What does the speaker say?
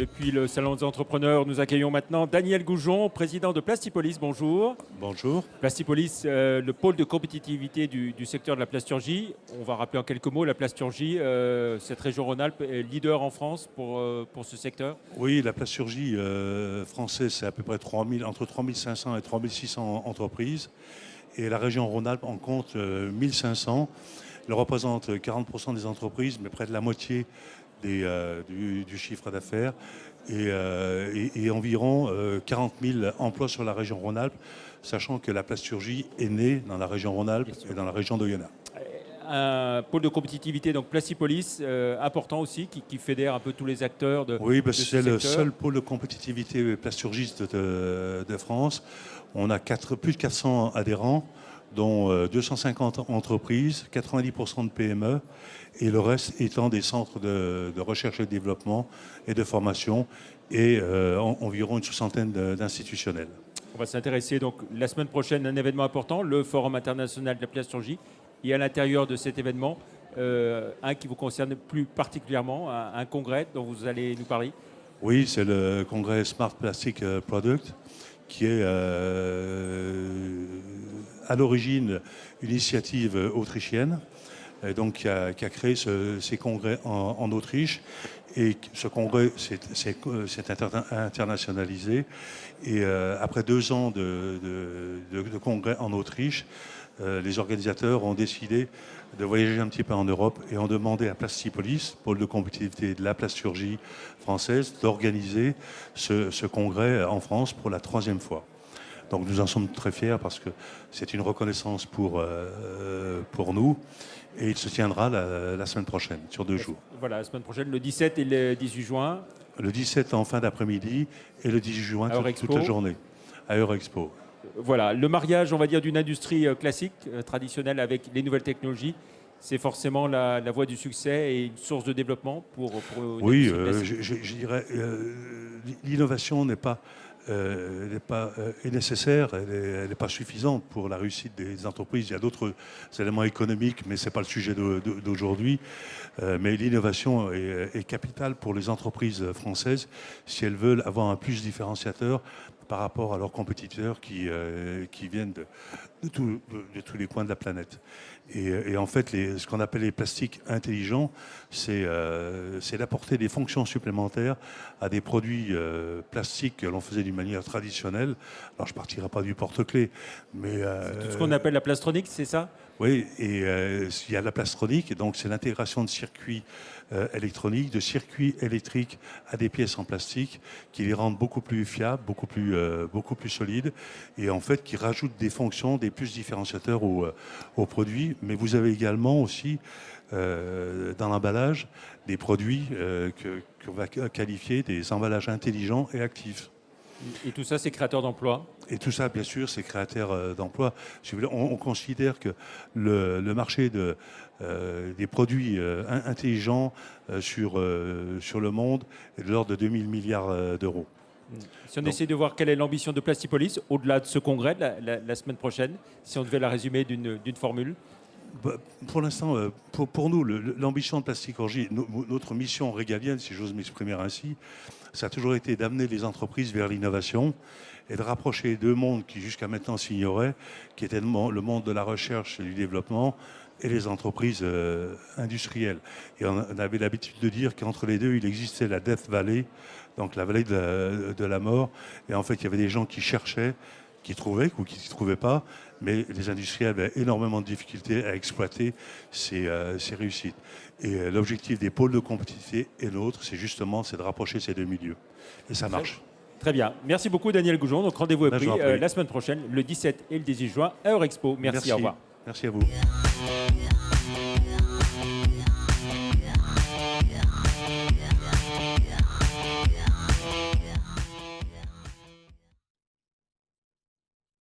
Depuis le Salon des entrepreneurs, nous accueillons maintenant Daniel Goujon, président de Plastipolis. Bonjour. Bonjour. Plastipolis, le pôle de compétitivité du secteur de la plasturgie. On va rappeler en quelques mots la plasturgie. Cette région Rhône-Alpes est leader en France pour ce secteur. Oui, la plasturgie française, c'est à peu près entre 3500 et 3600 entreprises. Et la région Rhône-Alpes en compte 1500. Elle représente 40% des entreprises, mais près de la moitié du chiffre d'affaires et environ 40 000 emplois sur la région Rhône-Alpes, sachant que la plasturgie est née dans la région Rhône-Alpes et dans la région d'Oyonnax. Un pôle de compétitivité, donc Plastipolis, important aussi, qui fédère un peu tous les acteurs de Oui, de ce c'est le secteur. seul pôle de compétitivité plasturgiste de France. On a plus de 400 adhérents, dont 250 entreprises, 90% de PME, et le reste étant des centres de recherche et de développement et de formation, et environ une soixantaine d'institutionnels. On va s'intéresser donc la semaine prochaine à un événement important, le Forum international de la plasturgie. Et à l'intérieur de cet événement, un qui vous concerne plus particulièrement, un congrès dont vous allez nous parler. Oui, c'est le congrès Smart Plastic Product, qui est à l'origine une initiative autrichienne, donc qui a créé ces congrès en Autriche. Et ce congrès s'est internationalisé. Et après 2 ans de congrès en Autriche, les organisateurs ont décidé de voyager un petit peu en Europe et ont demandé à Plastipolis, pôle de compétitivité de la plasturgie française, d'organiser ce congrès en France pour la 3e fois. Donc nous en sommes très fiers parce que c'est une reconnaissance pour nous, et il se tiendra la semaine prochaine, sur 2 jours. Voilà, la semaine prochaine, le 17 et le 18 juin. Le 17 en fin d'après-midi et le 18 juin toute la journée à Eurexpo. Voilà, le mariage, on va dire, d'une industrie classique, traditionnelle, avec les nouvelles technologies, c'est forcément la voie du succès et une source de développement pour oui, je dirais, l'innovation est nécessaire, elle n'est pas suffisante pour la réussite des entreprises. Il y a d'autres éléments économiques, mais ce n'est pas le sujet d'aujourd'hui. Mais l'innovation est capitale pour les entreprises françaises si elles veulent avoir un plus différenciateur par rapport à leurs compétiteurs qui viennent de tous les coins de la planète. Et en fait, ce qu'on appelle les plastiques intelligents, c'est d'apporter des fonctions supplémentaires à des produits plastiques que l'on faisait d'une manière traditionnelle. Alors, je ne partirai pas du porte-clés, mais... c'est tout ce qu'on appelle la plastronique, c'est ça ? Oui, et il y a la plastronique, donc c'est l'intégration de circuits électroniques, de circuits électriques à des pièces en plastique qui les rendent beaucoup plus fiables, beaucoup plus solides, et en fait qui rajoutent des fonctions, des plus différenciateurs aux produits. Mais vous avez également aussi dans l'emballage des produits qu'on va qualifier des emballages intelligents et actifs. Et tout ça, c'est créateur d'emplois. Et tout ça, bien sûr, c'est créateur d'emplois. On considère que le marché des produits intelligents sur le monde est de l'ordre de 2000 milliards d'euros. Si on essaie de voir quelle est l'ambition de Plastipolis, au-delà de ce congrès, la semaine prochaine, si on devait la résumer d'une formule. Pour l'instant, pour nous, l'ambition de Plasticorgie, notre mission régalienne, si j'ose m'exprimer ainsi, ça a toujours été d'amener les entreprises vers l'innovation et de rapprocher 2 mondes qui jusqu'à maintenant s'ignoraient, qui étaient le monde de la recherche et du développement et les entreprises industrielles. Et on avait l'habitude de dire qu'entre les deux, il existait la Death Valley, donc la vallée de la mort. Et en fait, il y avait des gens qui cherchaient, qui trouvaient ou qui ne trouvaient pas, mais les industriels avaient énormément de difficultés à exploiter ces réussites. Et l'objectif des pôles de compétitivité et l'autre, c'est de rapprocher ces 2 milieux. Et ça marche. Très bien. Merci beaucoup, Daniel Goujon. Donc rendez-vous est pris la semaine prochaine, le 17 et le 18 juin à Eurexpo. Merci, au revoir. Merci à vous.